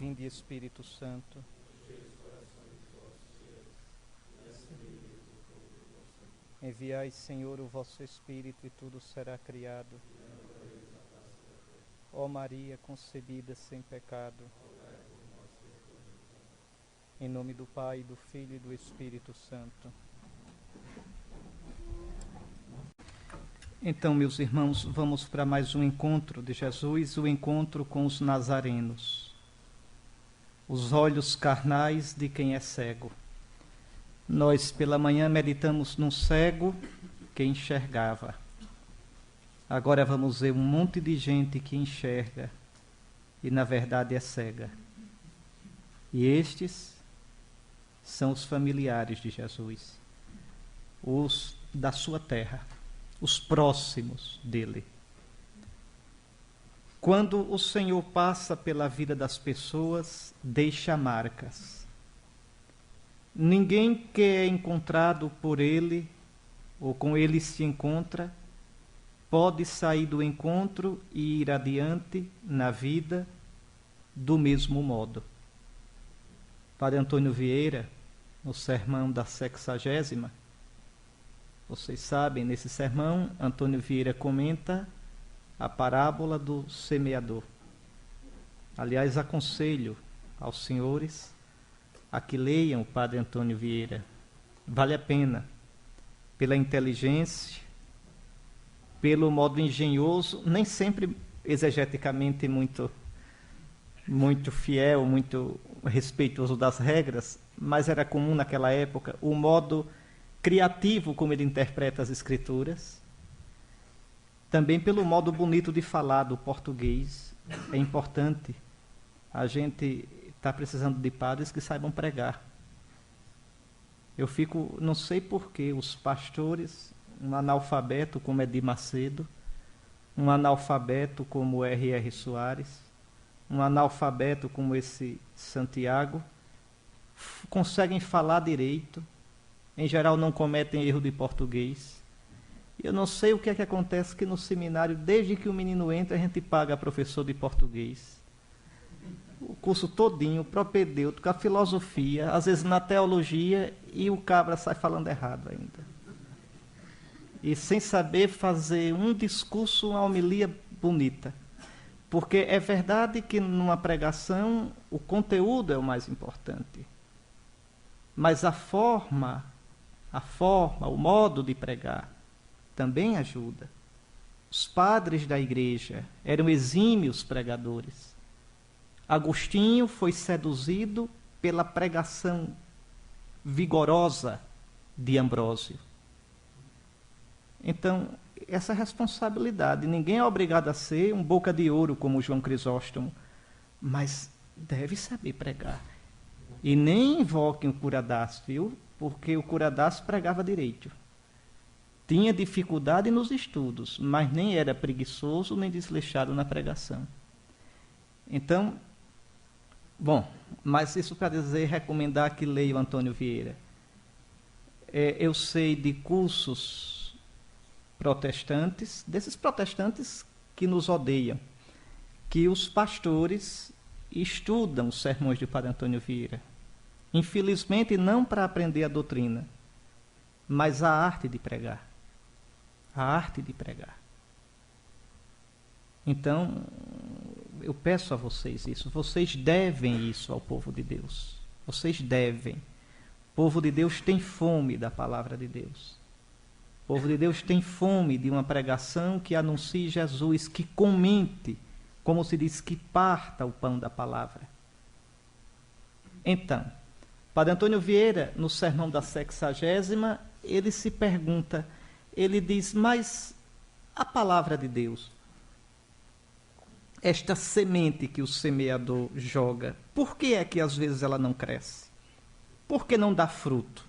Vinde, Espírito Santo. Enviai, Senhor, o vosso Espírito, e tudo será criado. Ó Maria, concebida sem pecado. Em nome do Pai, do Filho e do Espírito Santo. Então, meus irmãos, vamos para mais um encontro de Jesus, o encontro com os nazarenos. Os olhos carnais de quem é cego. Nós, pela manhã, meditamos num cego que enxergava. Agora vamos ver um monte de gente que enxerga e, na verdade, é cega. E estes são os familiares de Jesus, os da sua terra, os próximos dele. Quando o Senhor passa pela vida das pessoas, deixa marcas. Ninguém que é encontrado por ele, ou com ele se encontra, pode sair do encontro e ir adiante na vida do mesmo modo. Padre Antônio Vieira, no sermão da 60ª, vocês sabem, nesse sermão, Antônio Vieira comenta a parábola do semeador. Aliás, aconselho aos senhores a que leiam o Padre Antônio Vieira. Vale a pena, pela inteligência, pelo modo engenhoso, nem sempre exegeticamente muito fiel, muito respeitoso das regras, mas era comum naquela época o modo criativo como ele interpreta as escrituras. Também pelo modo bonito de falar do português. É importante. A gente está precisando de padres que saibam pregar. Eu fico, não sei porquê, os pastores, um analfabeto como Edir Macedo, um analfabeto como R.R. Soares, um analfabeto como esse Santiago, conseguem falar direito, em geral não cometem erro de português. Eu não sei o que é que acontece que no seminário, desde que o menino entra, a gente paga professor de português. O curso todinho, propedêutico, a filosofia, às vezes na teologia, e o cabra sai falando errado ainda. E sem saber fazer um discurso, uma homilia bonita. Porque é verdade que numa pregação o conteúdo é o mais importante. Mas a forma, o modo de pregar também ajuda. Os padres da igreja eram exímios pregadores. Agostinho foi seduzido pela pregação vigorosa de Ambrósio. Então, essa responsabilidade, ninguém é obrigado a ser um boca de ouro como João Crisóstomo, mas deve saber pregar. E nem invoquem o Curadás, viu? Porque o Curadás pregava direito. Tinha dificuldade nos estudos, mas nem era preguiçoso nem desleixado na pregação. Então, bom, mas isso para dizer, recomendar que leia o Antônio Vieira. Eu sei de cursos protestantes, desses protestantes que nos odeiam, que os pastores estudam os sermões de Padre Antônio Vieira. Infelizmente, não para aprender a doutrina, mas a arte de pregar. A arte de pregar. Então, eu peço a vocês isso. Vocês devem isso ao povo de Deus. Vocês devem. O povo de Deus tem fome da palavra de Deus. O povo de Deus tem fome de uma pregação que anuncie Jesus, que comente, como se diz, que parta o pão da palavra. Então, Padre Antônio Vieira, no sermão da 60ª, ele se pergunta, ele diz, mas a palavra de Deus, esta semente que o semeador joga, por que é que às vezes ela não cresce? Por que não dá fruto?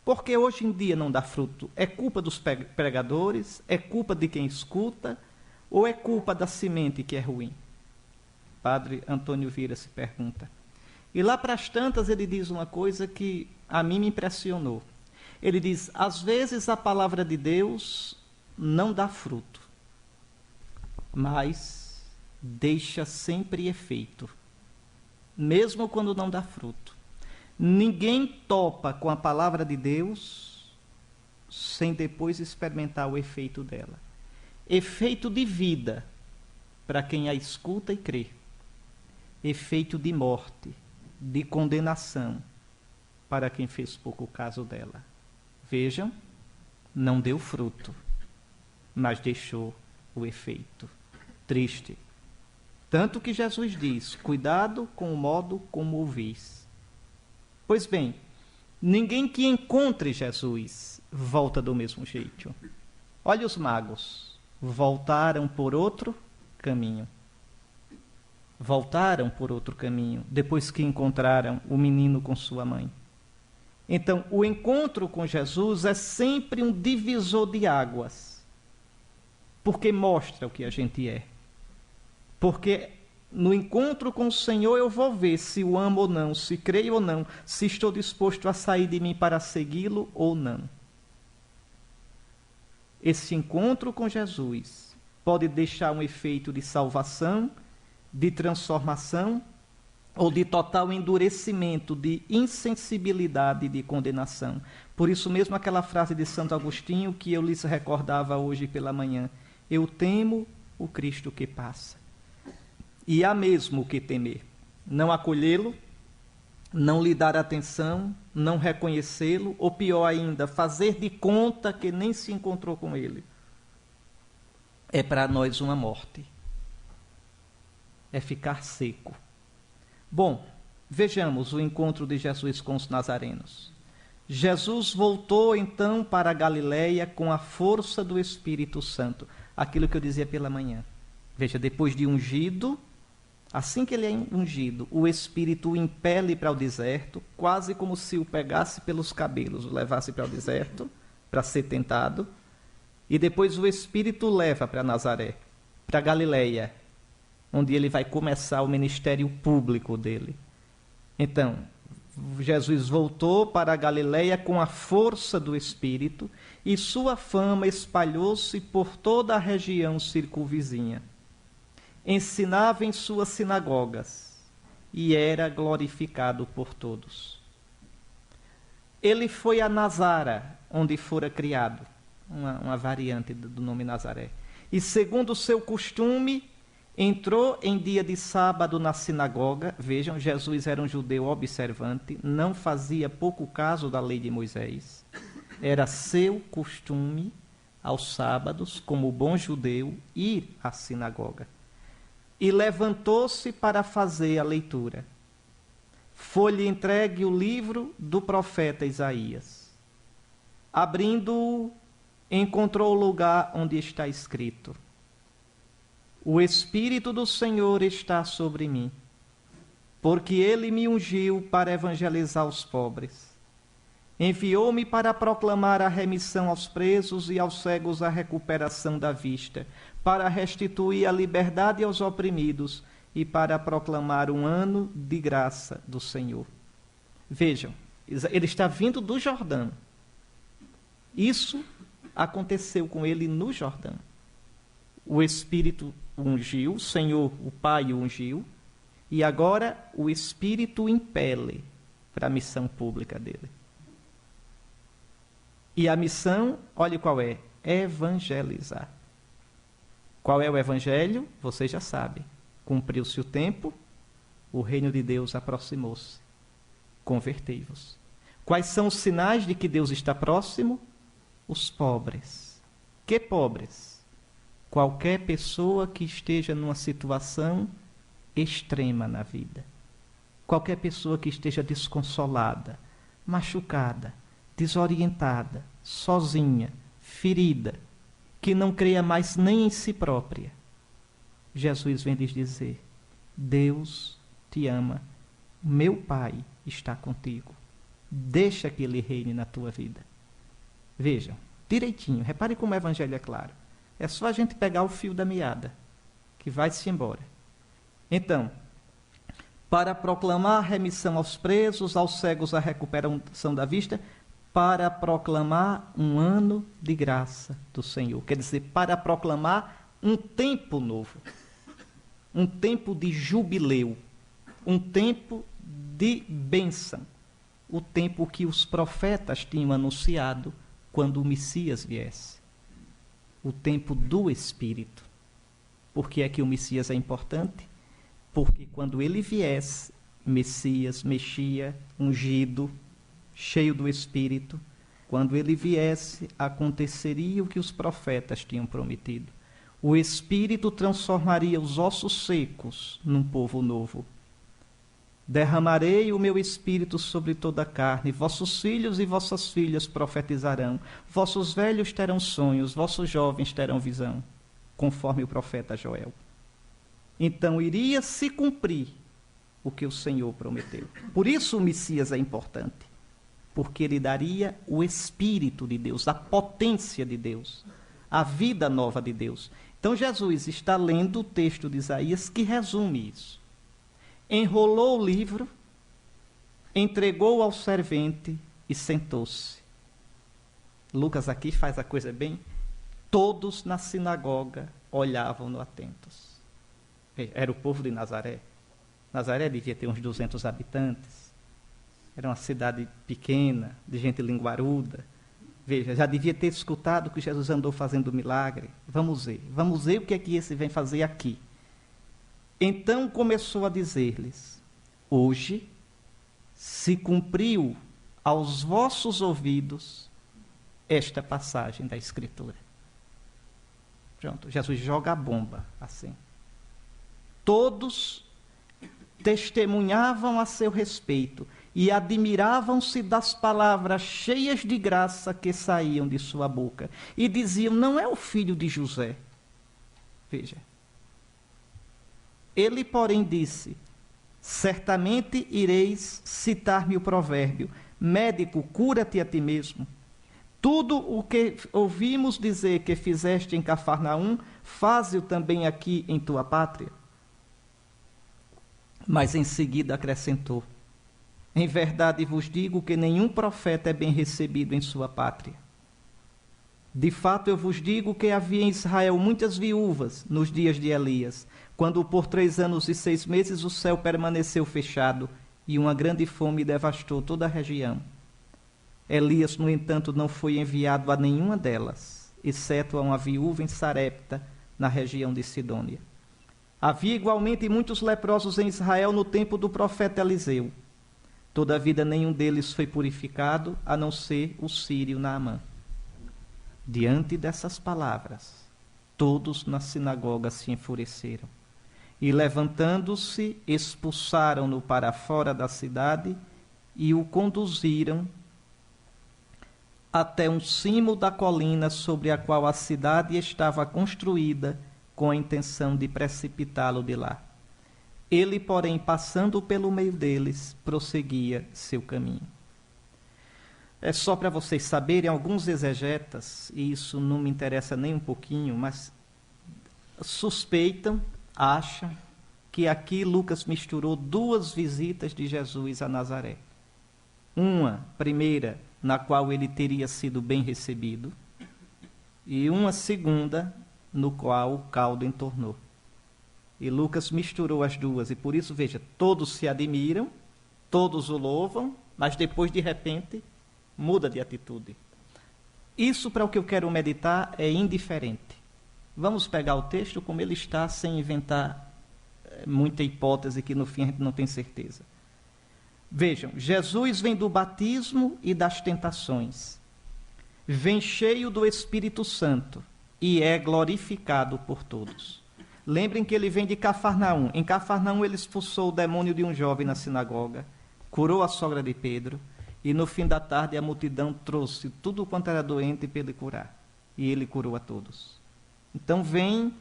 Porque hoje em dia não dá fruto. É culpa dos pregadores? É culpa de quem escuta? Ou é culpa da semente que é ruim? Padre Antônio Vieira se pergunta. E lá para as tantas ele diz uma coisa que a mim me impressionou. Ele diz, às vezes a palavra de Deus não dá fruto, mas deixa sempre efeito. mesmo quando não dá fruto. Ninguém topa com a palavra de Deus sem depois experimentar o efeito dela. Efeito de vida para quem a escuta e crê. Efeito de morte, de condenação para quem fez pouco caso dela. Vejam, não deu fruto, mas deixou o efeito. Triste. Tanto que Jesus diz, cuidado com o modo como ouvis. Pois bem, ninguém que encontre Jesus volta do mesmo jeito. Olha os magos, voltaram por outro caminho. Voltaram por outro caminho, depois que encontraram o menino com sua mãe. Então, o encontro com Jesus é sempre um divisor de águas, porque mostra o que a gente é. Porque no encontro com o Senhor eu vou ver se o amo ou não, se creio ou não, se estou disposto a sair de mim para segui-lo ou não. Esse encontro com Jesus pode deixar um efeito de salvação, de transformação, ou de total endurecimento, de insensibilidade e de condenação. Por isso mesmo aquela frase de Santo Agostinho que eu lhes recordava hoje pela manhã: eu temo o Cristo que passa. E há mesmo o que temer. Não acolhê-lo, não lhe dar atenção, não reconhecê-lo, ou pior ainda, fazer de conta que nem se encontrou com ele. É para nós uma morte. É ficar seco. Bom, vejamos o encontro de Jesus com os nazarenos. Jesus voltou então para a Galileia com a força do Espírito Santo. Aquilo que eu dizia pela manhã. Veja, depois de ungido, assim que ele é ungido, o Espírito o impele para o deserto, quase como se o pegasse pelos cabelos, o levasse para o deserto, para ser tentado. E depois o Espírito o leva para Nazaré, para Galileia, onde ele vai começar o ministério público dele. Então, Jesus voltou para a Galileia com a força do Espírito e sua fama espalhou-se por toda a região circunvizinha. Ensinava em suas sinagogas e era glorificado por todos. Ele foi a Nazara, onde fora criado, uma variante do nome Nazaré. E segundo o seu costume, entrou em dia de sábado na sinagoga. Vejam, Jesus era um judeu observante, não fazia pouco caso da lei de Moisés. Era seu costume, aos sábados, como bom judeu, ir à sinagoga. E levantou-se para fazer a leitura. Foi-lhe entregue o livro do profeta Isaías. Abrindo-o, encontrou o lugar onde está escrito: o Espírito do Senhor está sobre mim, porque ele me ungiu para evangelizar os pobres. Enviou-me para proclamar a remissão aos presos e aos cegos a recuperação da vista, para restituir a liberdade aos oprimidos e para proclamar um ano de graça do Senhor. Vejam, ele está vindo do Jordão. Isso aconteceu com ele no Jordão. O Espírito ungiu, o Senhor, o Pai o ungiu, e agora o Espírito o impele para a missão pública dele. E a missão, olhe qual é: evangelizar. Qual é o evangelho? Vocês já sabem. Cumpriu-se o tempo, o reino de Deus aproximou-se. Convertei-vos. Quais são os sinais de que Deus está próximo? Os pobres. Que pobres? Qualquer pessoa que esteja numa situação extrema na vida. Qualquer pessoa que esteja desconsolada, machucada, desorientada, sozinha, ferida, que não creia mais nem em si própria. Jesus vem lhes dizer: Deus te ama, meu Pai está contigo. Deixa que Ele reine na tua vida. Vejam, direitinho, repare como o Evangelho é claro. É só a gente pegar o fio da meada, que vai-se embora. Então, para proclamar a remissão aos presos, aos cegos a recuperação da vista, para proclamar um ano de graça do Senhor. Quer dizer, para proclamar um tempo novo, um tempo de jubileu, um tempo de bênção, o tempo que os profetas tinham anunciado quando o Messias viesse, o tempo do Espírito. Por que é que o Messias é importante? Porque quando ele viesse, Messias, Mexia, ungido, cheio do Espírito, quando ele viesse, aconteceria o que os profetas tinham prometido. O Espírito transformaria os ossos secos num povo novo. Derramarei o meu Espírito sobre toda a carne, vossos filhos e vossas filhas profetizarão, vossos velhos terão sonhos, vossos jovens terão visão, conforme o profeta Joel. Então iria se cumprir o que o Senhor prometeu. Por isso o Messias é importante, porque ele daria o Espírito de Deus, a potência de Deus, a vida nova de Deus. Então Jesus está lendo o texto de Isaías que resume isso. Enrolou o livro, entregou ao servente e sentou-se. Lucas aqui faz a coisa bem. Todos na sinagoga olhavam-no atentos. Era o povo de Nazaré. Nazaré devia ter uns 200 habitantes. Era uma cidade pequena, de gente linguaruda. Veja, já devia ter escutado que Jesus andou fazendo milagre. Vamos ver o que é que esse vem fazer aqui. Então começou a dizer-lhes: hoje se cumpriu aos vossos ouvidos esta passagem da Escritura. Pronto, Jesus joga a bomba assim. Todos testemunhavam a seu respeito e admiravam-se das palavras cheias de graça que saíam de sua boca. E diziam: não é o filho de José? Veja. Ele, porém, disse: certamente ireis citar-me o provérbio: médico, cura-te a ti mesmo. Tudo o que ouvimos dizer que fizeste em Cafarnaum, faze-o também aqui em tua pátria. Mas em seguida acrescentou: em verdade vos digo que nenhum profeta é bem recebido em sua pátria. De fato, eu vos digo que havia em Israel muitas viúvas nos dias de Elias, quando por 3 anos e 6 meses o céu permaneceu fechado e uma grande fome devastou toda a região. Elias, no entanto, não foi enviado a nenhuma delas, exceto a uma viúva em Sarepta, na região de Sidônia. Havia igualmente muitos leprosos em Israel no tempo do profeta Eliseu. Todavia nenhum deles foi purificado, a não ser o sírio Naamã. Diante dessas palavras, todos na sinagoga se enfureceram. E levantando-se, expulsaram-no para fora da cidade e o conduziram até um cimo da colina sobre a qual a cidade estava construída, com a intenção de precipitá-lo de lá. Ele, porém, passando pelo meio deles, prosseguia seu caminho. É só para vocês saberem, alguns exegetas, e isso não me interessa nem um pouquinho, mas suspeitam, acham, que aqui Lucas misturou 2 visitas de Jesus a Nazaré. Uma, primeira, na qual ele teria sido bem recebido, e uma segunda, no qual o caldo entornou. E Lucas misturou as duas, e por isso, veja, todos se admiram, todos o louvam, mas depois, de repente, muda de atitude. Isso, para o que eu quero meditar, é indiferente. Vamos pegar o texto como ele está, sem inventar muita hipótese que no fim a gente não tem certeza. Vejam, Jesus vem do batismo e das tentações. Vem cheio do Espírito Santo e é glorificado por todos. Lembrem que ele vem de Cafarnaum. Em Cafarnaum ele expulsou o demônio de um jovem na sinagoga, curou a sogra de Pedro, e no fim da tarde a multidão trouxe tudo quanto era doente para ele curar. E ele curou a todos. Então vem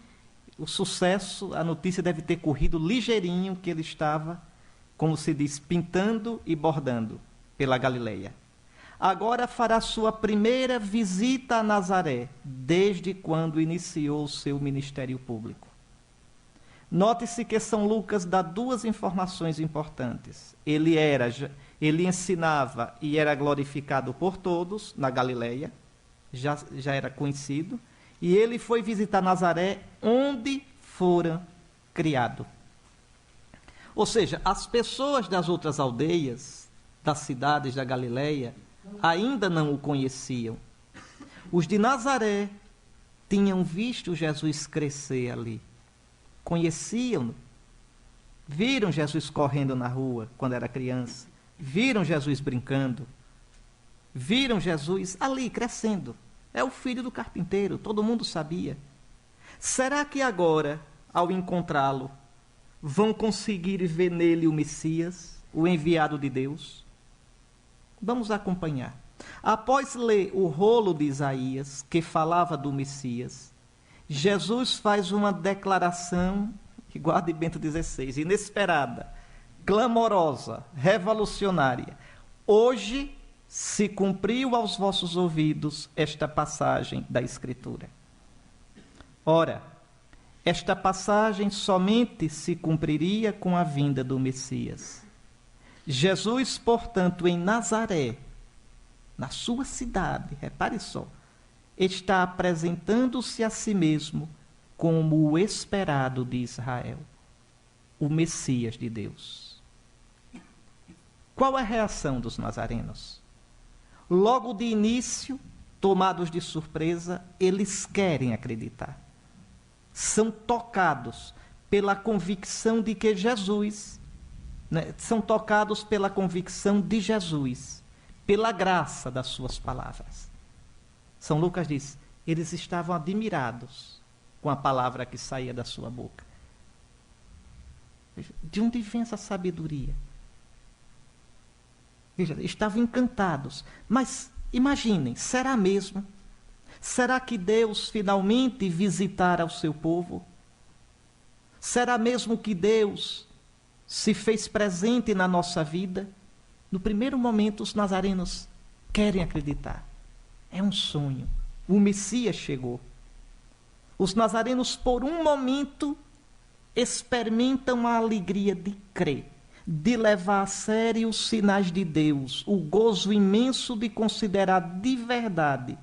o sucesso, a notícia deve ter corrido ligeirinho, que ele estava, como se diz, pintando e bordando pela Galileia. Agora fará sua primeira visita a Nazaré, desde quando iniciou o seu ministério público. Note-se que São Lucas dá 2 informações importantes. Ele ensinava e era glorificado por todos na Galileia, já era conhecido, e ele foi visitar Nazaré, onde fora criado. Ou seja, as pessoas das outras aldeias, das cidades da Galileia, ainda não o conheciam. Os de Nazaré tinham visto Jesus crescer ali, conheciam-no, viram Jesus correndo na rua quando era criança, viram Jesus brincando, viram Jesus ali crescendo. É o filho do carpinteiro, todo mundo sabia. Será que agora, ao encontrá-lo, vão conseguir ver nele o Messias, o enviado de Deus? Vamos acompanhar. Após ler o rolo de Isaías, que falava do Messias, Jesus faz uma declaração, igual a de Bento XVI, inesperada, clamorosa, revolucionária. Hoje se cumpriu aos vossos ouvidos esta passagem da Escritura. Ora, esta passagem somente se cumpriria com a vinda do Messias. Jesus, portanto, em Nazaré, na sua cidade, repare só, está apresentando-se a si mesmo como o esperado de Israel, o Messias de Deus. Qual é a reação dos nazarenos? Logo de início, tomados de surpresa, eles querem acreditar. São tocados pela convicção de que Jesus, são tocados pela convicção de Jesus, pela graça das suas palavras. São Lucas diz, eles estavam admirados com a palavra que saía da sua boca. De onde vem essa sabedoria? Veja, estavam encantados. Mas imaginem, será mesmo? Será que Deus finalmente visitará o seu povo? Será mesmo que Deus se fez presente na nossa vida? No primeiro momento, os nazarenos querem acreditar. É um sonho. O Messias chegou. Os nazarenos, por um momento, experimentam a alegria de crer, de levar a sério os sinais de Deus, o gozo imenso de considerar de verdade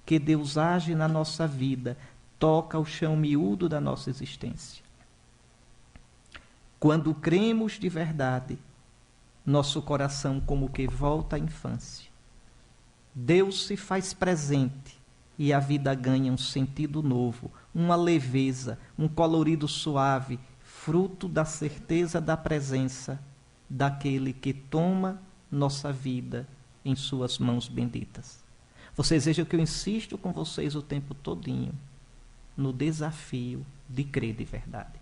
que Deus age na nossa vida, toca o chão miúdo da nossa existência. Quando cremos de verdade, nosso coração como que volta à infância. Deus se faz presente e a vida ganha um sentido novo, uma leveza, um colorido suave, fruto da certeza da presença daquele que toma nossa vida em suas mãos benditas. Vocês vejam que eu insisto com vocês o tempo todinho no desafio de crer de verdade.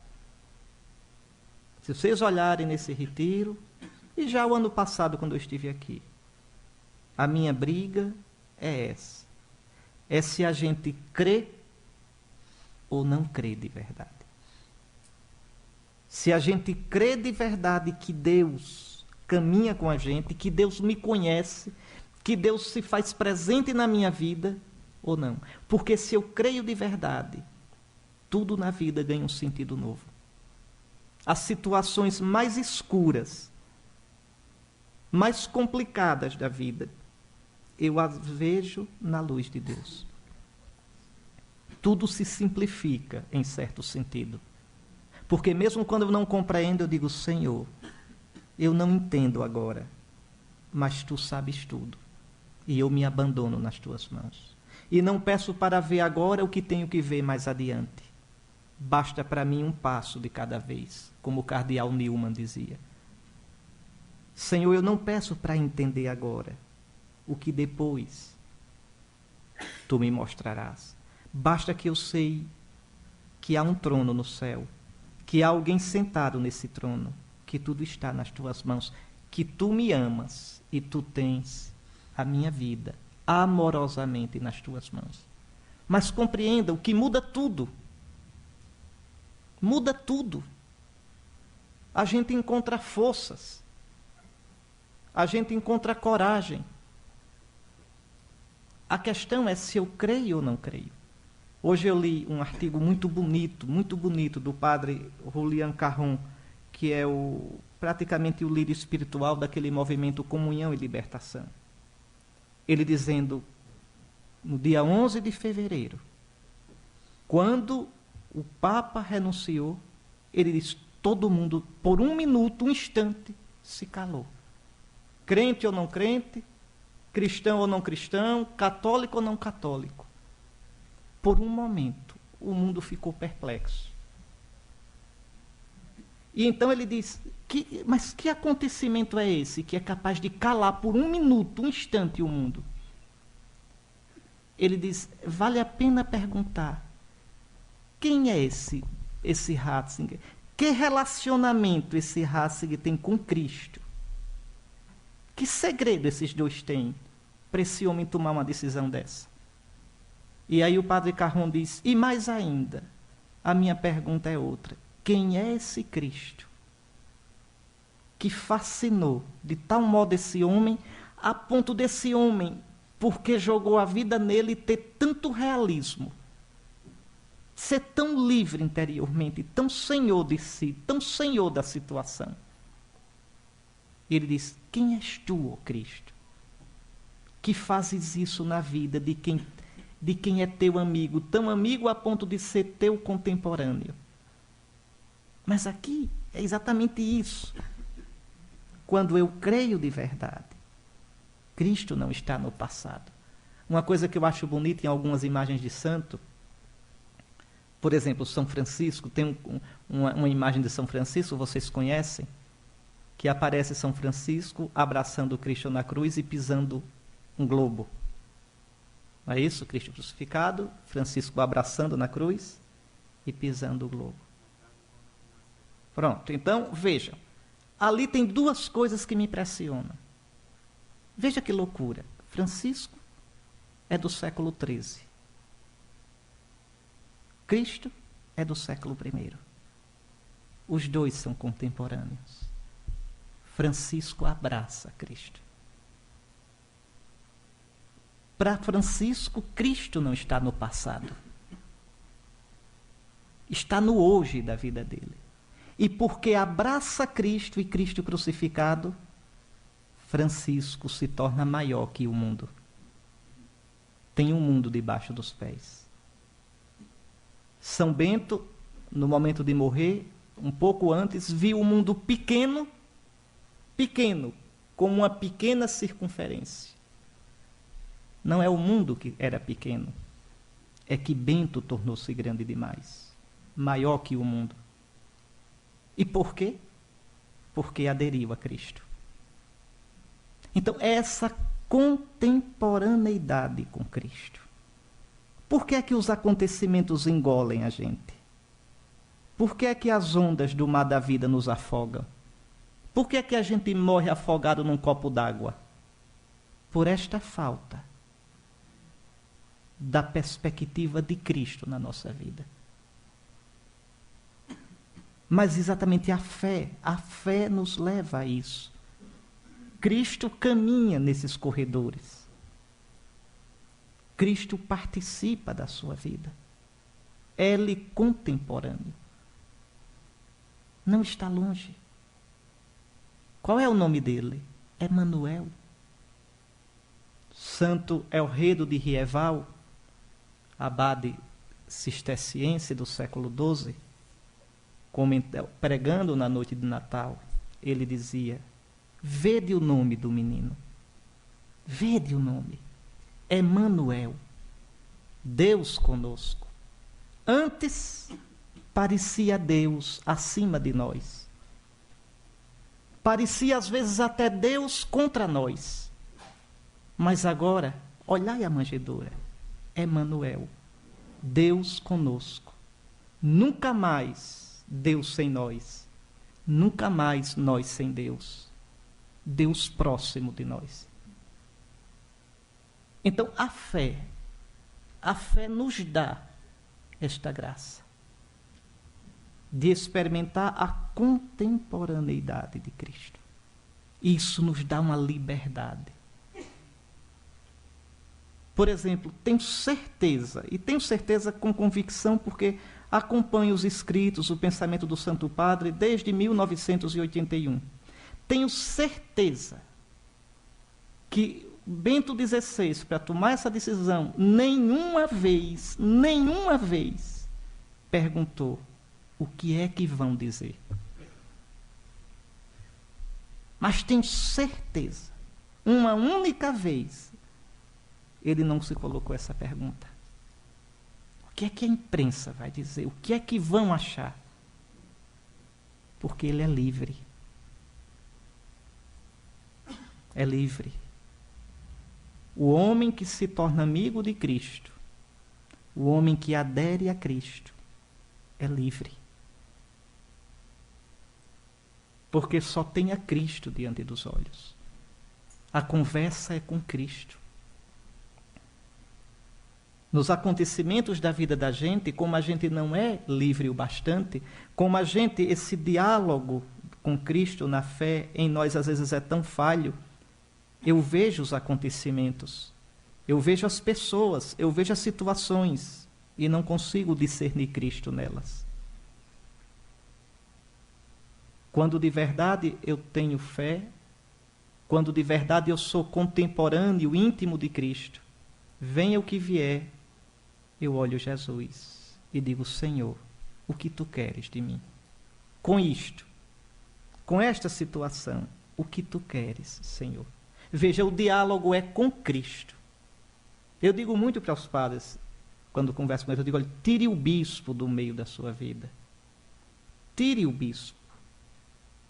Se vocês olharem nesse retiro, e já o ano passado quando eu estive aqui, a minha briga é essa. É se a gente crê ou não crê de verdade. Se a gente crê de verdade que Deus caminha com a gente, que Deus me conhece, que Deus se faz presente na minha vida, ou não. Porque se eu creio de verdade, tudo na vida ganha um sentido novo. As situações mais escuras, mais complicadas da vida, eu as vejo na luz de Deus. Tudo se simplifica em certo sentido. Porque mesmo quando eu não compreendo, eu digo, Senhor, eu não entendo agora, mas Tu sabes tudo. E eu me abandono nas Tuas mãos. E não peço para ver agora o que tenho que ver mais adiante. Basta para mim um passo de cada vez, como o cardeal Newman dizia. Senhor, eu não peço para entender agora o que depois Tu me mostrarás. Basta que eu sei que há um trono no céu, que há alguém sentado nesse trono, que tudo está nas Tuas mãos, que Tu me amas e Tu tens a minha vida amorosamente nas Tuas mãos. Mas compreenda o que muda tudo. Muda tudo. A gente encontra forças. A gente encontra coragem. A questão é se eu creio ou não creio. Hoje eu li um artigo muito bonito do padre Julian Carron, que é praticamente o líder espiritual daquele movimento Comunhão e Libertação. Ele dizendo, no dia 11 de fevereiro, quando o Papa renunciou, ele diz, todo mundo, por um minuto, um instante, se calou. Crente ou não crente, cristão ou não cristão, católico ou não católico. Por um momento, o mundo ficou perplexo. E então ele diz, mas que acontecimento é esse que é capaz de calar por um minuto, um instante o mundo? Ele diz, vale a pena perguntar, quem é esse Ratzinger? Que relacionamento esse Ratzinger tem com Cristo? Que segredo esses dois têm para esse homem tomar uma decisão dessa? E aí o padre Carron diz, e mais ainda, a minha pergunta é outra. Quem é esse Cristo que fascinou de tal modo esse homem, a ponto desse homem, porque jogou a vida nele, ter tanto realismo, ser tão livre interiormente, tão senhor de si, tão senhor da situação? E ele diz, quem és tu, ó Cristo, que fazes isso na vida de quem é teu amigo, tão amigo a ponto de ser teu contemporâneo? Mas aqui é exatamente isso. Quando eu creio de verdade, Cristo não está no passado. Uma coisa que eu acho bonita em algumas imagens de santo, por exemplo, São Francisco, tem uma imagem de São Francisco, vocês conhecem, que aparece São Francisco abraçando Cristo na cruz e pisando um globo. Não é isso? Cristo crucificado, Francisco abraçando na cruz e pisando o globo. Pronto, então, vejam. Ali tem duas coisas que me impressionam. Veja que loucura. Francisco é do século XIII. Cristo é do século I. Os dois são contemporâneos. Francisco abraça Cristo. Para Francisco, Cristo não está no passado. Está no hoje da vida dele. E porque abraça Cristo e Cristo crucificado, Francisco se torna maior que o mundo. Tem um mundo debaixo dos pés. São Bento, no momento de morrer, um pouco antes, viu o mundo pequeno, com uma pequena circunferência. Não é o mundo que era pequeno, é que Bento tornou-se grande demais, maior que o mundo. E por quê? Porque aderiu a Cristo. Então, essa contemporaneidade com Cristo. Por que é que os acontecimentos engolem a gente? Por que é que as ondas do mar da vida nos afogam? Por que é que a gente morre afogado num copo d'água? Por esta falta da perspectiva de Cristo na nossa vida. Mas exatamente a fé nos leva a isso. Cristo caminha nesses corredores. Cristo participa da sua vida. É-lhe contemporâneo. Não está longe. Qual é o nome dele? Emanuel. Santo Elredo de Rieval, abade cisterciense do século XII, pregando na noite de Natal, ele dizia, vede o nome do menino, vede o nome, Emanuel, Deus conosco. Antes parecia Deus acima de nós, parecia às vezes até Deus contra nós, mas agora, olhai a manjedoura, Emanuel, Deus conosco, nunca mais Deus sem nós, nunca mais nós sem Deus, Deus próximo de nós. Então a fé nos dá esta graça de experimentar a contemporaneidade de Cristo. Isso nos dá uma liberdade. Por exemplo, tenho certeza com convicção, porque acompanho os escritos, o pensamento do Santo Padre desde 1981. Tenho certeza que Bento XVI, para tomar essa decisão, nenhuma vez, perguntou o que é que vão dizer. Mas tenho certeza, uma única vez, ele não se colocou essa pergunta. O que é que a imprensa vai dizer? O que é que vão achar? Porque ele é livre. É livre. O homem que se torna amigo de Cristo, o homem que adere a Cristo, é livre. Porque só tem a Cristo diante dos olhos. A conversa é com Cristo. Nos acontecimentos da vida da gente, como a gente não é livre o bastante, como a gente, esse diálogo com Cristo na fé, em nós às vezes é tão falho, eu vejo os acontecimentos, eu vejo as pessoas, eu vejo as situações e não consigo discernir Cristo nelas. Quando de verdade eu tenho fé, quando de verdade eu sou contemporâneo, íntimo de Cristo, venha o que vier, eu olho Jesus e digo: Senhor, o que tu queres de mim? Com isto, com esta situação, o que tu queres, Senhor? Veja, o diálogo é com Cristo. Eu digo muito para os padres, quando converso com eles, eu digo: olha, tire o bispo do meio da sua vida. Tire o bispo.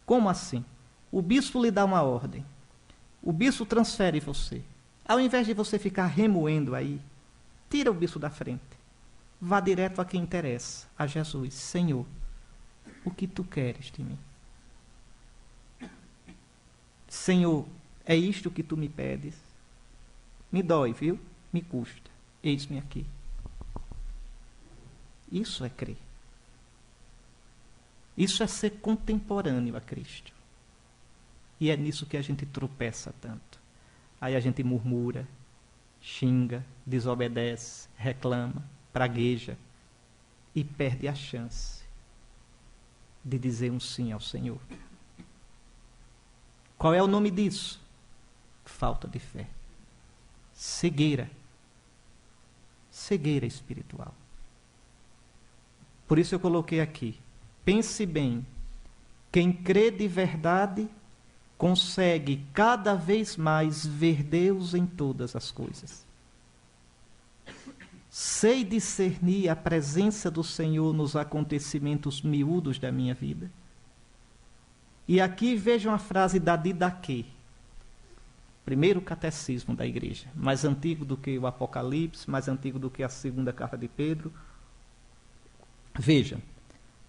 Como assim? O bispo lhe dá uma ordem. O bispo transfere você. Ao invés de você ficar remoendo aí, tira o bispo da frente. Vá direto a quem interessa, a Jesus. Senhor, o que tu queres de mim? Senhor, é isto que tu me pedes? Me dói, viu? Me custa. Eis-me aqui. Isso é crer. Isso é ser contemporâneo a Cristo. E é nisso que a gente tropeça tanto. Aí a gente murmura, xinga, desobedece, reclama, pragueja e perde a chance de dizer um sim ao Senhor. Qual é o nome disso? Falta de fé. Cegueira. Cegueira espiritual. Por isso eu coloquei aqui: pense bem, quem crê de verdade consegue cada vez mais ver Deus em todas as coisas. Sei discernir a presença do Senhor nos acontecimentos miúdos da minha vida. E aqui vejam a frase da Didaquê, primeiro catecismo da igreja, mais antigo do que o Apocalipse, mais antigo do que a segunda carta de Pedro. Veja: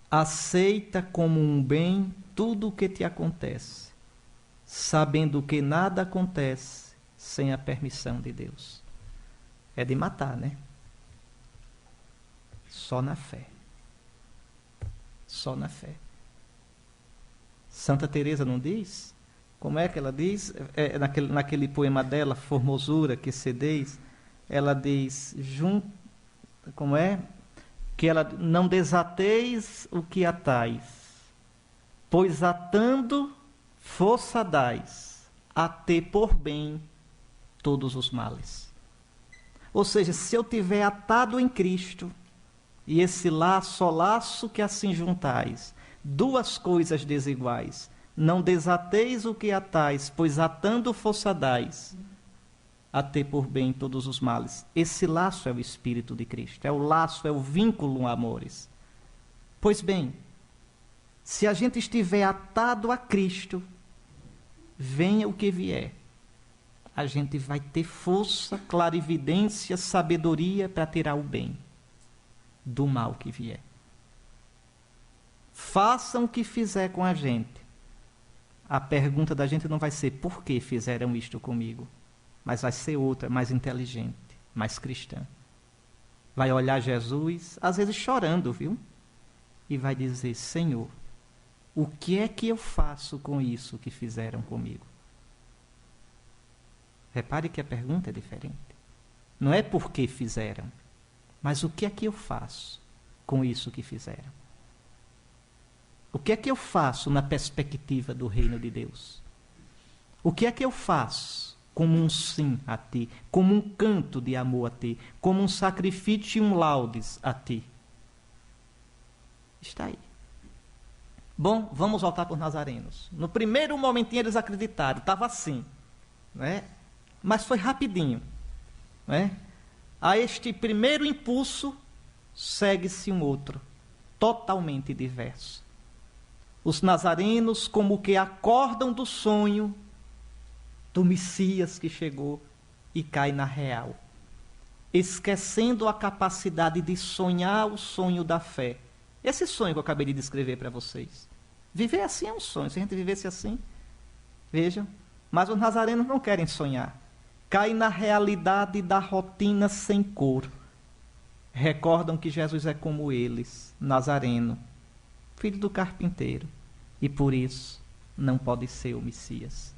aceita como um bem tudo o que te acontece, sabendo que nada acontece sem a permissão de Deus. É de matar, né? Só na fé. Só na fé. Santa Teresa não diz? Como é que ela diz? Naquele poema dela, Formosura que cedeis, ela diz, como é? Que ela: não desateis o que atais, pois atando força dais a ter por bem todos os males. Ou seja, se eu tiver atado em Cristo, e esse laço, ó laço que assim juntais, duas coisas desiguais, não desateis o que atais, pois atando força dais a ter por bem todos os males. Esse laço é o Espírito de Cristo, é o laço, é o vínculo amores. Pois bem, se a gente estiver atado a Cristo, venha o que vier, a gente vai ter força, clarividência, sabedoria para tirar o bem do mal que vier. Façam o que fizer com a gente. A pergunta da gente não vai ser: por que fizeram isto comigo? Mas vai ser outra, mais inteligente, mais cristã. Vai olhar Jesus, às vezes chorando, viu? E vai dizer: Senhor, o que é que eu faço com isso que fizeram comigo? Repare que a pergunta é diferente. Não é por que fizeram, mas o que é que eu faço com isso que fizeram? O que é que eu faço na perspectiva do reino de Deus? O que é que eu faço como um sim a ti, como um canto de amor a ti, como um sacrifício e um laudes a ti? Está aí. Bom, vamos voltar para os nazarenos. No primeiro momentinho eles acreditaram, estava assim, né? Mas foi rapidinho, né? A este primeiro impulso segue-se um outro, totalmente diverso. Os nazarenos como que acordam do sonho do Messias que chegou e cai na real, esquecendo a capacidade de sonhar o sonho da fé. Esse sonho que eu acabei de descrever para vocês. Viver assim é um sonho. Se a gente vivesse assim, vejam. Mas os nazarenos não querem sonhar. Caem na realidade da rotina sem cor. Recordam que Jesus é como eles, nazareno, filho do carpinteiro, e por isso não pode ser o Messias.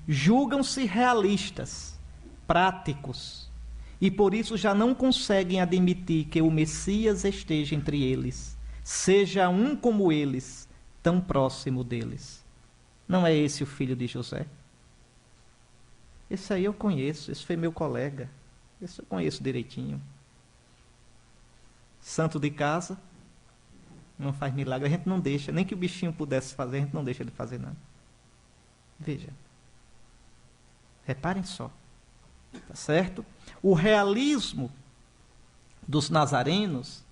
Julgam-se realistas, práticos, e por isso já não conseguem admitir que o Messias esteja entre eles, seja um como eles, tão próximo deles. Não é esse o filho de José? Esse aí eu conheço, esse foi meu colega, esse eu conheço direitinho. Santo de casa, não faz milagre, a gente não deixa, nem que o bichinho pudesse fazer, a gente não deixa ele fazer nada. Veja, reparem só, tá certo? O realismo dos nazarenos,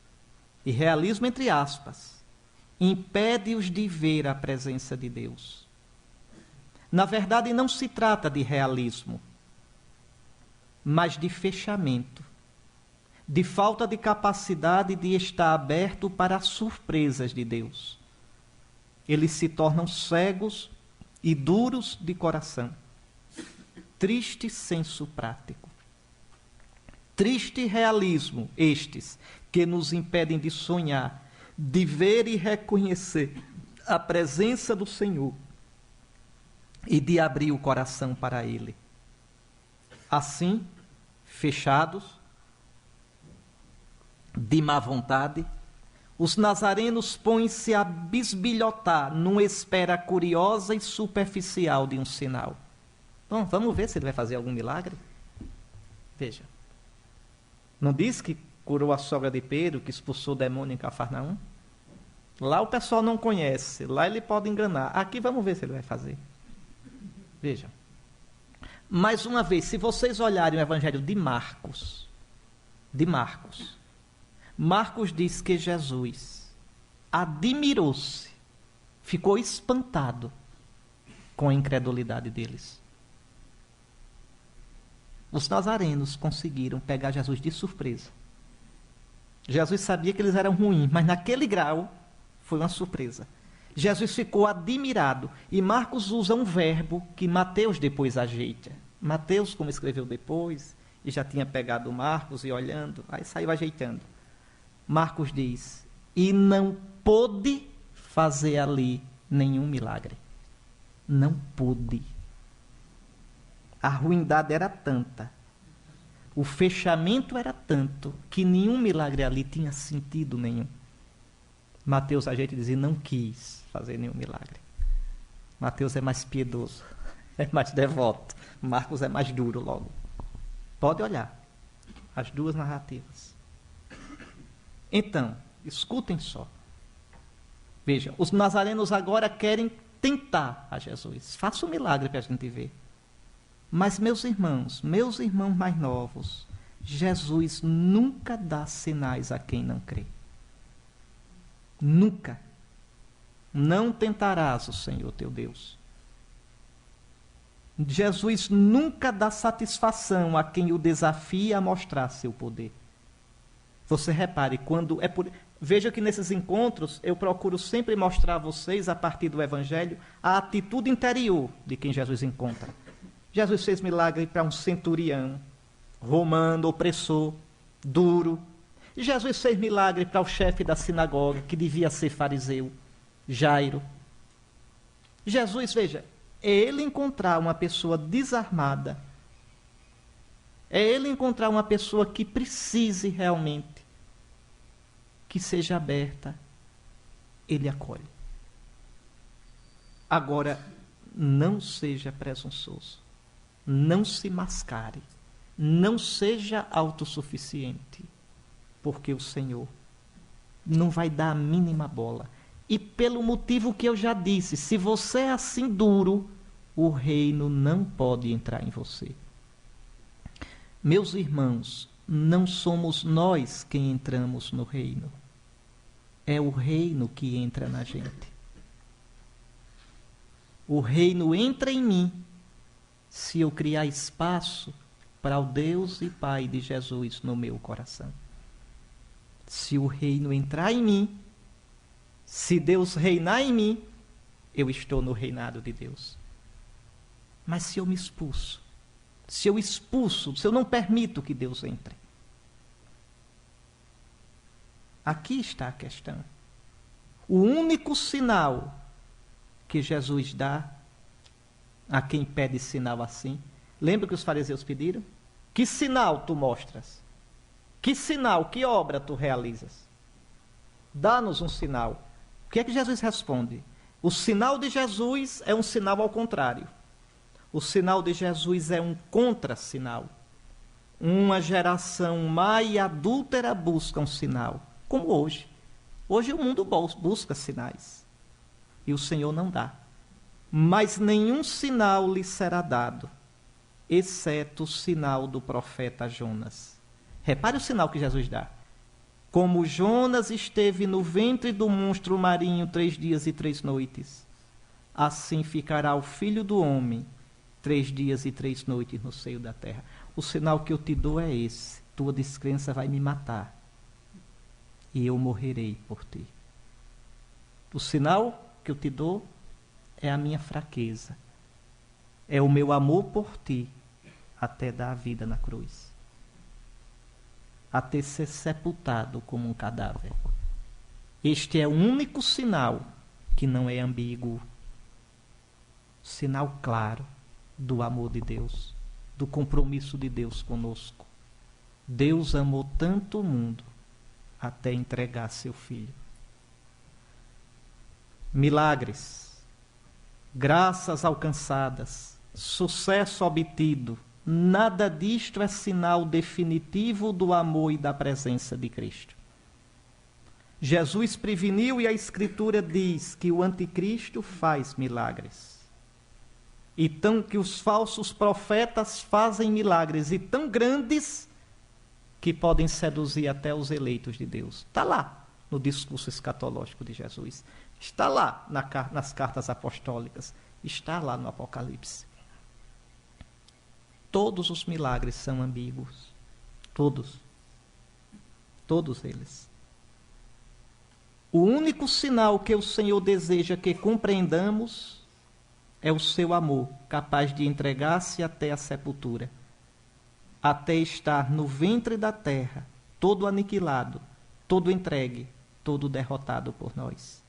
e realismo entre aspas, impede-os de ver a presença de Deus. Na verdade, não se trata de realismo, mas de fechamento, de falta de capacidade de estar aberto para as surpresas de Deus. Eles se tornam cegos e duros de coração. Triste senso prático. Triste realismo estes que nos impedem de sonhar, de ver e reconhecer a presença do Senhor e de abrir o coração para Ele. Assim, fechados, de má vontade, os nazarenos põem-se a bisbilhotar numa espera curiosa e superficial de um sinal. Bom, vamos ver se ele vai fazer algum milagre? Veja. Não diz que curou a sogra de Pedro, que expulsou o demônio em Cafarnaum? Lá o pessoal não conhece, lá ele pode enganar. Aqui vamos ver se ele vai fazer. Veja. Mais uma vez, se vocês olharem o Evangelho de Marcos, Marcos diz que Jesus admirou-se, ficou espantado com a incredulidade deles. Os nazarenos conseguiram pegar Jesus de surpresa. Jesus sabia que eles eram ruins, mas naquele grau foi uma surpresa. Jesus ficou admirado. E Marcos usa um verbo que Mateus depois ajeita. Mateus, como escreveu depois, e já tinha pegado Marcos e olhando, aí saiu ajeitando. Marcos diz, e não pôde fazer ali nenhum milagre. Não pôde. A ruindade era tanta, o fechamento era tanto, que nenhum milagre ali tinha sentido nenhum. Mateus ajeita e diz, e não quis fazer nenhum milagre. Mateus é mais piedoso, é mais devoto. Marcos é mais duro logo. Pode olhar as duas narrativas. Então, escutem só. Veja, os nazarenos agora querem tentar a Jesus. Faça um milagre para a gente ver. Mas, meus irmãos mais novos, Jesus nunca dá sinais a quem não crê. Nunca. Não tentarás o Senhor teu Deus. Jesus nunca dá satisfação a quem o desafia a mostrar seu poder. Você repare, quando é por... Veja que nesses encontros eu procuro sempre mostrar a vocês, a partir do Evangelho, a atitude interior de quem Jesus encontra. Jesus fez milagre para um centurião, romano, opressor, duro. Jesus fez milagre para o chefe da sinagoga, que devia ser fariseu, Jairo. Jesus, veja, é ele encontrar uma pessoa desarmada, é ele encontrar uma pessoa que precise realmente, que seja aberta, ele acolhe. Agora, não seja presunçoso, não se mascare, não seja autossuficiente, porque o Senhor não vai dar a mínima bola. E pelo motivo que eu já disse, se você é assim duro, o reino não pode entrar em você. Meus irmãos, não somos nós quem entramos no reino. É o reino que entra na gente. O reino entra em mim se eu criar espaço para o Deus e Pai de Jesus no meu coração. Se o reino entrar em mim, se Deus reinar em mim, eu estou no reinado de Deus. Mas se eu me expulso, se eu não permito que Deus entre, aqui está a questão. O único sinal que Jesus dá a quem pede sinal assim, lembra que os fariseus pediram? Que sinal tu mostras? Que sinal, que obra tu realizas? Dá-nos um sinal. O que é que Jesus responde? O sinal de Jesus é um sinal ao contrário. O sinal de Jesus é um contra-sinal. Uma geração má e adúltera busca um sinal, como hoje. Hoje o mundo busca sinais. E o Senhor não dá. Mas nenhum sinal lhe será dado, exceto o sinal do profeta Jonas. Repare o sinal que Jesus dá. Como Jonas esteve no ventre do monstro marinho 3 dias e 3 noites, assim ficará o Filho do Homem 3 dias e 3 noites no seio da terra. O sinal que eu te dou é esse. Tua descrença vai me matar. E eu morrerei por ti. O sinal que eu te dou é a minha fraqueza. É o meu amor por ti, até dar a vida na cruz. Até ser sepultado como um cadáver. Este é o único sinal que não é ambíguo. Sinal claro do amor de Deus, do compromisso de Deus conosco. Deus amou tanto o mundo até entregar seu Filho. Milagres, graças alcançadas, sucesso obtido, nada disto é sinal definitivo do amor e da presença de Cristo. Jesus preveniu e a Escritura diz que o anticristo faz milagres. E que os falsos profetas fazem milagres e tão grandes que podem seduzir até os eleitos de Deus. Está lá no discurso escatológico de Jesus. Está lá nas cartas apostólicas. Está lá no Apocalipse. Todos os milagres são ambíguos. Todos. Todos eles. O único sinal que o Senhor deseja que compreendamos é o seu amor, capaz de entregar-se até a sepultura, até estar no ventre da terra, todo aniquilado, todo entregue, todo derrotado por nós.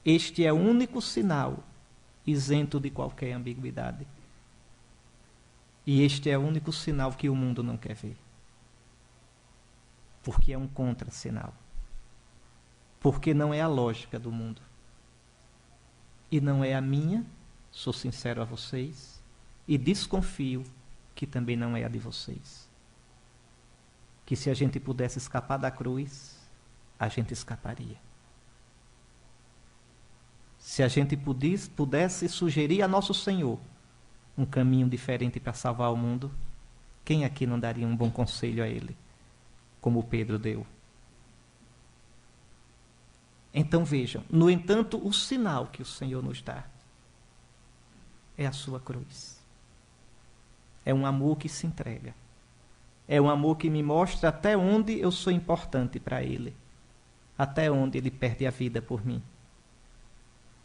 Este é o único sinal isento de qualquer ambiguidade. E este é o único sinal que o mundo não quer ver. Porque é um contra-sinal. Porque não é a lógica do mundo. E não é a minha, sou sincero a vocês, e desconfio que também não é a de vocês. Que se a gente pudesse escapar da cruz, a gente escaparia. Se a gente pudesse sugerir a nosso Senhor um caminho diferente para salvar o mundo, quem aqui não daria um bom conselho a Ele, como Pedro deu? Então vejam, no entanto, o sinal que o Senhor nos dá é a sua cruz. É um amor que se entrega. É um amor que me mostra até onde eu sou importante para Ele. Até onde Ele perde a vida por mim.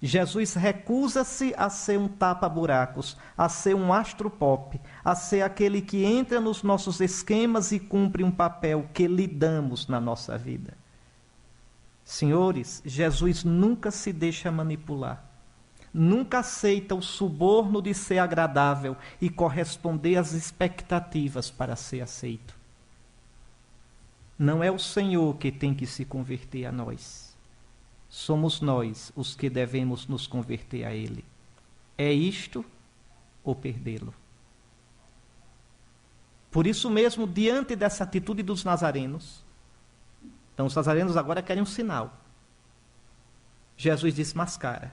Jesus recusa-se a ser um tapa-buracos, a ser um astro pop, a ser aquele que entra nos nossos esquemas e cumpre um papel que lhe damos na nossa vida. Senhores, Jesus nunca se deixa manipular. Nunca aceita o suborno de ser agradável e corresponder às expectativas para ser aceito. Não é o Senhor que tem que se converter a nós. Somos nós os que devemos nos converter a Ele. É isto ou perdê-lo. Por isso mesmo, diante dessa atitude dos nazarenos, então os nazarenos agora querem um sinal. Jesus desmascara.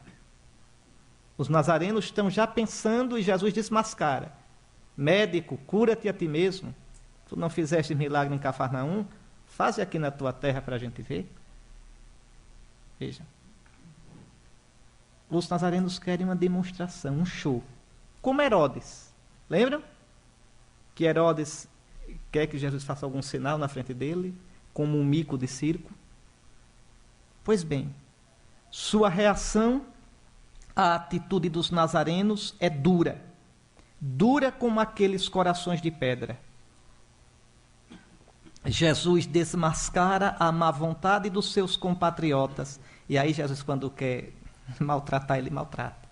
Os nazarenos estão já pensando e Jesus desmascara. Médico, cura-te a ti mesmo. Tu não fizeste milagre em Cafarnaum? Faze aqui na tua terra para a gente ver. Veja. Os nazarenos querem uma demonstração, um show. Como Herodes. Lembram? Que Herodes quer que Jesus faça algum sinal na frente dele, como um mico de circo. Pois bem, sua reação à atitude dos nazarenos é dura. Dura como aqueles corações de pedra. Jesus desmascara a má vontade dos seus compatriotas. E aí Jesus, quando quer maltratar, ele maltrata.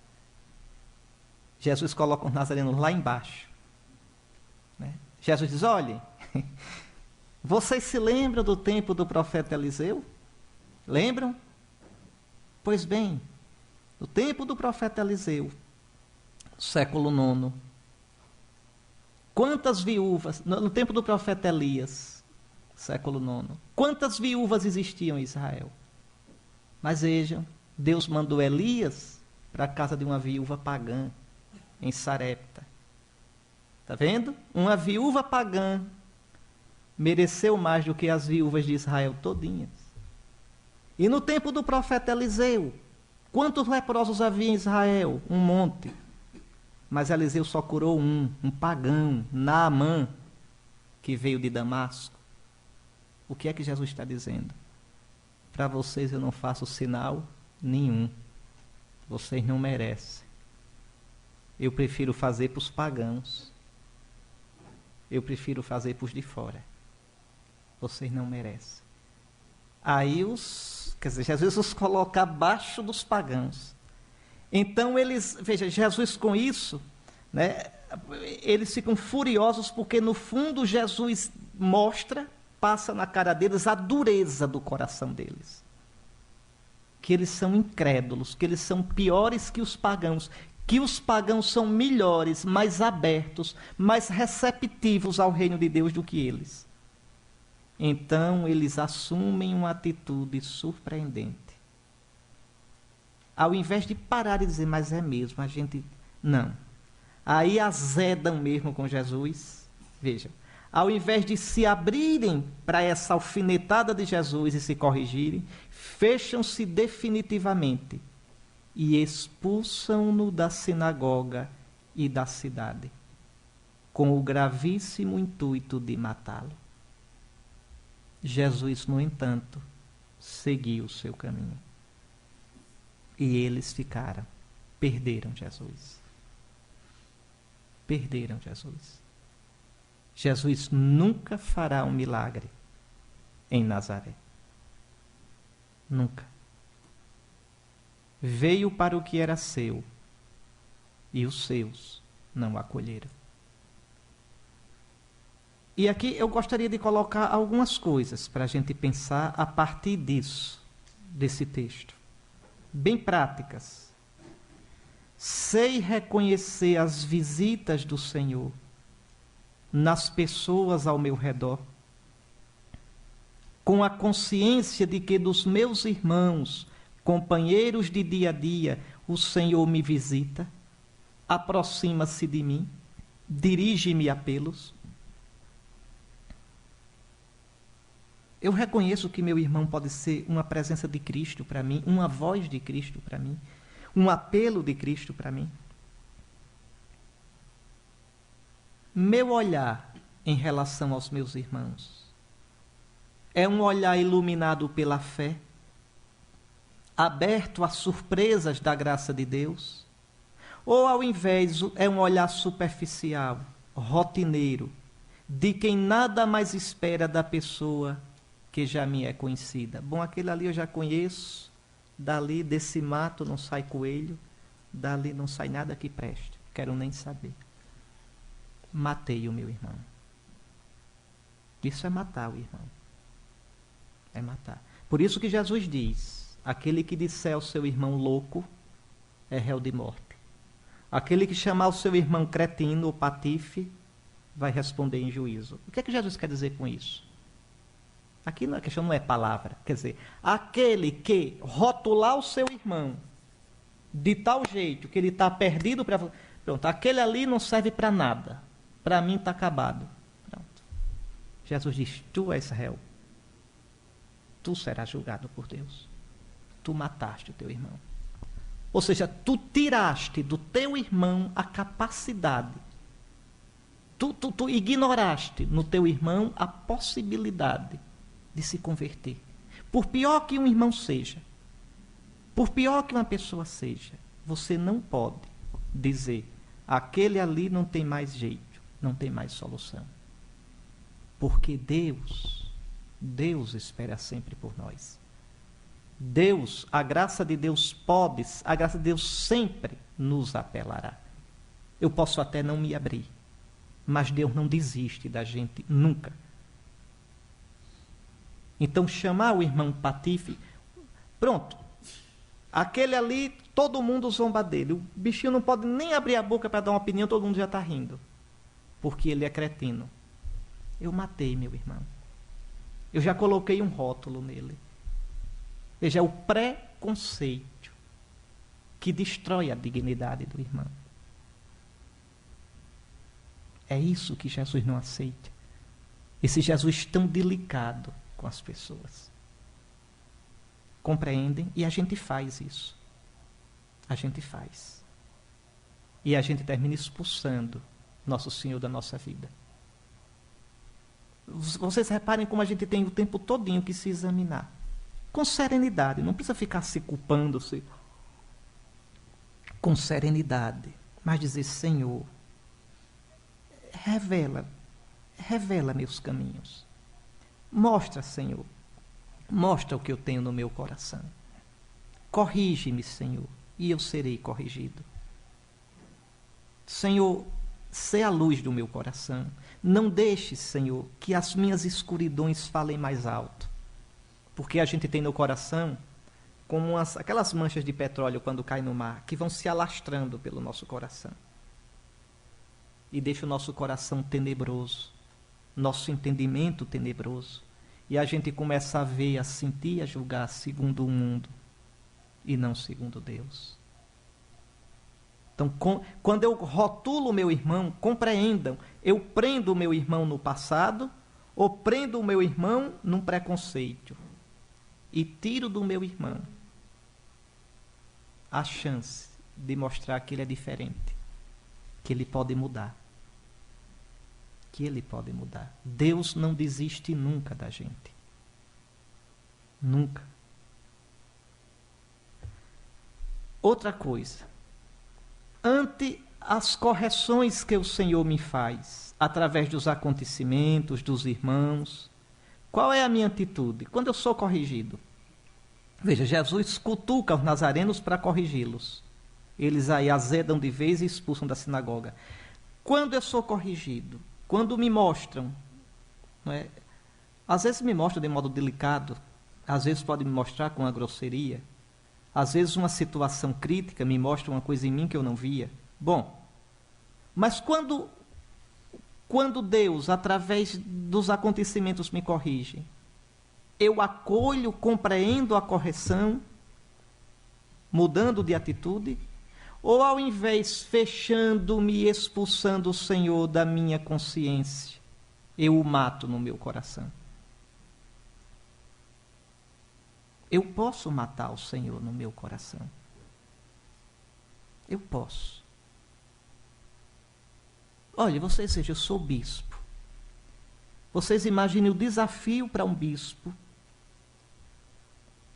Jesus coloca os nazarenos lá embaixo. Né? Jesus diz, olhem, vocês se lembram do tempo do profeta Eliseu? Lembram? Pois bem, no tempo do profeta Eliseu, século IX, quantas viúvas, no tempo do profeta Elias, século IX, quantas viúvas existiam em Israel? Mas vejam, Deus mandou Elias para a casa de uma viúva pagã, em Sarepta. Está vendo? Uma viúva pagã mereceu mais do que as viúvas de Israel todinhas. E no tempo do profeta Eliseu, quantos leprosos havia em Israel? Um monte. Mas Eliseu só curou um pagão, Naamã, que veio de Damasco. O que é que Jesus está dizendo? Para vocês eu não faço sinal nenhum. Vocês não merecem. Eu prefiro fazer para os pagãos. Eu prefiro fazer para os de fora. Vocês não merecem. Aí Jesus os coloca abaixo dos pagãos. Então veja, Jesus com isso, né, eles ficam furiosos porque no fundo Jesus passa na cara deles a dureza do coração deles. Que eles são incrédulos, que eles são piores que os pagãos são melhores, mais abertos, mais receptivos ao reino de Deus do que eles. Então, eles assumem uma atitude surpreendente. Ao invés de parar e dizer, mas é mesmo, a gente... Não. Aí azedam mesmo com Jesus. Vejam. Ao invés de se abrirem para essa alfinetada de Jesus e se corrigirem, fecham-se definitivamente e expulsam-no da sinagoga e da cidade, com o gravíssimo intuito de matá-lo. Jesus, no entanto, seguiu o seu caminho. E eles perderam Jesus. Perderam Jesus. Jesus nunca fará um milagre em Nazaré. Nunca. Veio para o que era seu, e os seus não o acolheram. E aqui eu gostaria de colocar algumas coisas para a gente pensar a partir disso, desse texto. Bem práticas. Sei reconhecer as visitas do Senhor nas pessoas ao meu redor, com a consciência de que dos meus irmãos, companheiros de dia a dia, o Senhor me visita, aproxima-se de mim, dirige-me apelos. Eu reconheço que meu irmão pode ser uma presença de Cristo para mim, uma voz de Cristo para mim, um apelo de Cristo para mim. Meu olhar em relação aos meus irmãos é um olhar iluminado pela fé, aberto às surpresas da graça de Deus, ou ao invés é um olhar superficial, rotineiro, de quem nada mais espera da pessoa que já me é conhecida. Bom, aquele ali eu já conheço, dali desse mato não sai coelho, dali não sai nada que preste, quero nem saber. Matei o meu irmão. Isso é matar o irmão. É matar. Por isso que Jesus diz, aquele que disser ao seu irmão louco é réu de morte. Aquele que chamar o seu irmão cretino ou patife vai responder em juízo. O que é que Jesus quer dizer com isso? Aqui a questão não é palavra. Quer dizer, aquele que rotular o seu irmão de tal jeito que ele está perdido para... Pronto, aquele ali não serve para nada. Para mim está acabado. Pronto. Jesus diz, tu és réu. Tu serás julgado por Deus. Tu mataste o teu irmão. Ou seja, tu tiraste do teu irmão a capacidade. Tu ignoraste no teu irmão a possibilidade de se converter. Por pior que um irmão seja, por pior que uma pessoa seja, você não pode dizer, aquele ali não tem mais jeito, não tem mais solução. Porque Deus espera sempre por nós. Deus, a graça de Deus a graça de Deus sempre nos apelará. Eu posso até não me abrir, mas Deus não desiste da gente nunca. Então chamar o irmão patife, pronto, aquele ali, todo mundo zomba dele, o bichinho não pode nem abrir a boca para dar uma opinião, todo mundo já está rindo, porque ele é cretino. Eu matei meu irmão, eu já coloquei um rótulo nele. Veja, é o preconceito que destrói a dignidade do irmão. É isso que Jesus não aceita. Esse Jesus tão delicado com as pessoas. Compreendem? E a gente faz isso. A gente faz. E a gente termina expulsando Nosso Senhor da nossa vida. Vocês reparem como a gente tem o tempo todinho que se examinar. Com serenidade, não precisa ficar se culpando-se. Com serenidade, mas dizer, Senhor, revela meus caminhos. Mostra, Senhor, mostra o que eu tenho no meu coração. Corrige-me, Senhor, e eu serei corrigido. Senhor, sê a luz do meu coração. Não deixe, Senhor, que as minhas escuridões falem mais alto. Porque a gente tem no coração como aquelas manchas de petróleo quando cai no mar, que vão se alastrando pelo nosso coração. E deixa o nosso coração tenebroso, nosso entendimento tenebroso. E a gente começa a ver, a sentir, a julgar segundo o mundo e não segundo Deus. Então, quando eu rotulo o meu irmão, compreendam, eu prendo o meu irmão no passado ou prendo o meu irmão num preconceito. E tiro do meu irmão a chance de mostrar que ele é diferente, que ele pode mudar. Que ele pode mudar. Deus não desiste nunca da gente. Nunca. Outra coisa. Ante as correções que o Senhor me faz, através dos acontecimentos, dos irmãos, qual é a minha atitude? Quando eu sou corrigido. Veja, Jesus cutuca os nazarenos para corrigi-los. Eles aí azedam de vez e expulsam da sinagoga. Quando eu sou corrigido, quando me mostram, não é? Às vezes me mostram de modo delicado, às vezes pode me mostrar com uma grosseria, às vezes uma situação crítica me mostra uma coisa em mim que eu não via. Bom, mas quando Deus, através dos acontecimentos, me corrige, eu acolho, compreendo a correção, mudando de atitude, ou ao invés, fechando-me e expulsando o Senhor da minha consciência, eu o mato no meu coração? Eu posso matar o Senhor no meu coração. Eu posso. Olha, vocês vejam, eu sou bispo. Vocês imaginem o desafio para um bispo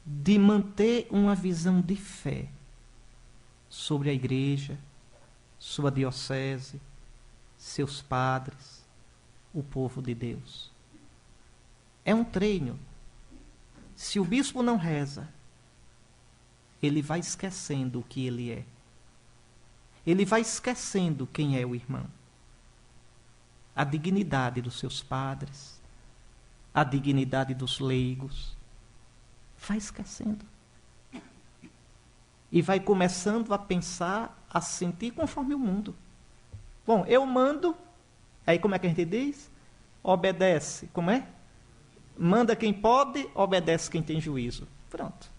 de manter uma visão de fé sobre a igreja, sua diocese, seus padres, o povo de Deus. É um treino. Se o bispo não reza, ele vai esquecendo o que ele é. Ele vai esquecendo quem é o irmão. A dignidade dos seus padres, a dignidade dos leigos. Vai esquecendo. E vai começando a pensar, a sentir conforme o mundo. Bom, eu mando, aí como é que a gente diz? Obedece, como é? Manda quem pode, obedece quem tem juízo. Pronto.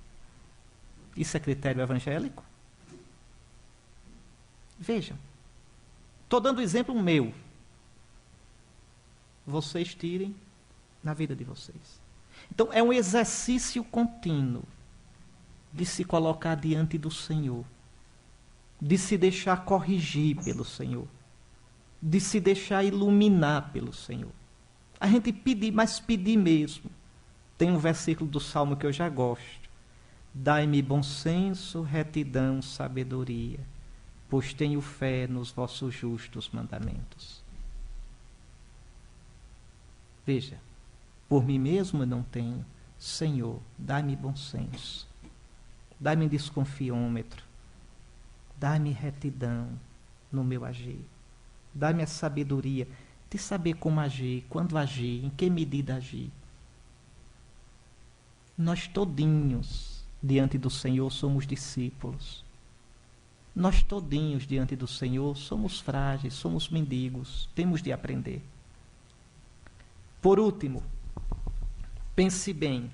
Isso é critério evangélico? Vejam. Estou dando exemplo meu. Vocês tirem na vida de vocês. Então, é um exercício contínuo de se colocar diante do Senhor, de se deixar corrigir pelo Senhor, de se deixar iluminar pelo Senhor. A gente pedir, mas pedir mesmo. Tem um versículo do Salmo que eu já gosto. Dai-me bom senso, retidão, sabedoria, pois tenho fé nos vossos justos mandamentos. Veja, por mim mesmo eu não tenho. Senhor, dai-me bom senso. Dai-me desconfiômetro. Dai-me retidão no meu agir. Dai-me a sabedoria de saber como agir, quando agir, em que medida agir. Nós todinhos diante do Senhor somos discípulos. Nós todinhos diante do Senhor somos frágeis, somos mendigos, temos de aprender. Por último, pense bem,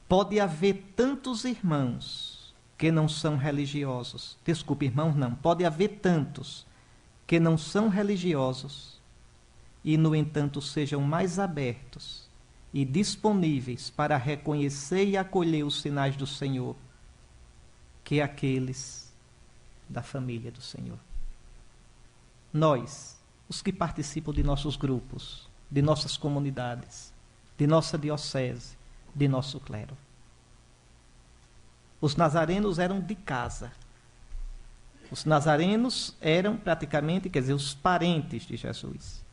pode haver tantos irmãos que não são religiosos. Desculpe, irmãos, não. Pode haver tantos que não são religiosos e, no entanto, sejam mais abertos e disponíveis para reconhecer e acolher os sinais do Senhor que aqueles da família do Senhor. Nós, os que participam de nossos grupos, de nossas comunidades, de nossa diocese, de nosso clero. Os nazarenos eram de casa. Os nazarenos eram praticamente, quer dizer, os parentes de Jesus.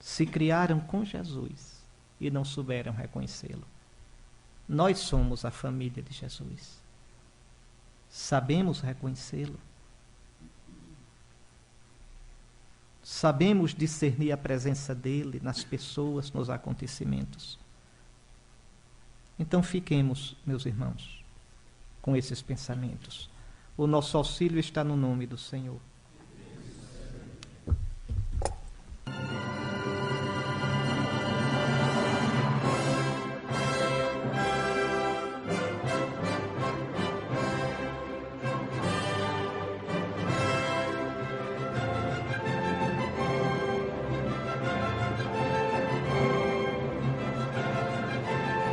Se criaram com Jesus e não souberam reconhecê-lo. Nós somos a família de Jesus. Sabemos reconhecê-lo. Sabemos discernir a presença dele nas pessoas, nos acontecimentos. Então fiquemos, meus irmãos, com esses pensamentos. O nosso auxílio está no nome do Senhor.